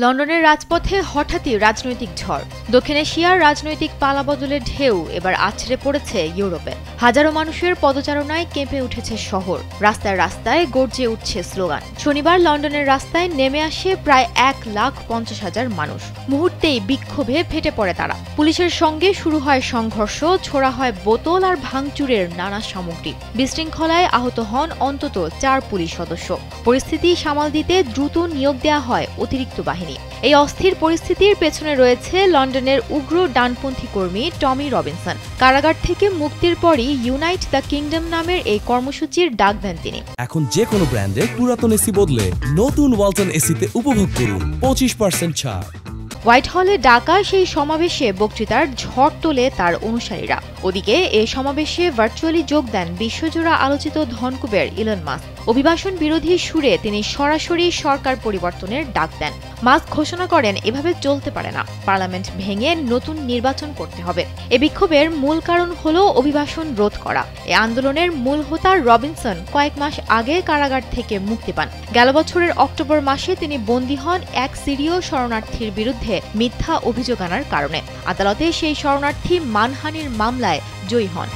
লন্ডনের রাজপথে হঠাৎই রাজনৈতিক ঝড়। দক্ষিণ এশিয়ার রাজনৈতিক পালাবদলের ঢেউ এবার আছড়ে পড়েছে ইউরোপে। হাজারো মানুষের পদচারণায় কেঁপে উঠেছে শহর। রাস্তায় রাস্তায় গর্জে উঠছে স্লোগান। শনিবার লন্ডনের রাস্তায় নেমে আসে প্রায় 1,50,000 মানুষ। মুহূর্তেই বিক্ষোভে ফেটে পড়ে তারা। পুলিশের সঙ্গে শুরু হয় সংঘর্ষ, ছোড়া হয় বোতল আর ভাঙচুরের নানা সামগ্রী। বিশৃঙ্খলায় আহত হন অন্তত 4 পুলিশ সদস্য। পরিস্থিতি সামাল দিতে দ্রুত নিয়োগ দেওয়া হয় অতিরিক্ত বাহিনী। এই অস্থির পরিস্থিতির পেছনে রয়েছে লন্ডনের উগ্র ডানপন্থী কর্মী টমি রবিনসন। কারাগার থেকে মুক্তির পরই ইউনাইট দ্য কিংডম নামের এই কর্মসূচির ডাক দেন তিনি। এখন যে কোনো ব্র্যান্ডের পুরাতন এসি বদলে নতুন ওয়ালটন এসিতে উপভোগ করুন 25% ছাড়। হোয়াইট হলে ডাকা সেই সমাবেশে বক্তৃতার ঝড় তোলে তার অনুসারীরা। ওদিকে এই সমাবেশে ভার্চুয়ালি যোগ দেন বিশ্বজোড়া আলোচিত ধনকুবের ইলন মাস্ক। অভিবাসন বিরোধী সুরে তিনি সরাসরি সরকার পরিবর্তনের ডাক দেন। মাস্ক ঘোষণা করেন, এভাবে চলতে পারে না, পার্লামেন্ট ভেঙে নতুন নির্বাচন করতে হবে। এ বিক্ষোভের মূল কারণ হল অভিবাসন রোধ করা। এ আন্দোলনের মূল হোতা রবিনসন কয়েক মাস আগে কারাগার থেকে মুক্তি পান। গেল বছরের অক্টোবর মাসে তিনি বন্দী হন এক সিরীয় শরণার্থীর বিরুদ্ধে মিথ্যা অভিযোগ আনার কারণে। আদালতে সেই শরণার্থী মানহানির মামলায় জয়ী হন।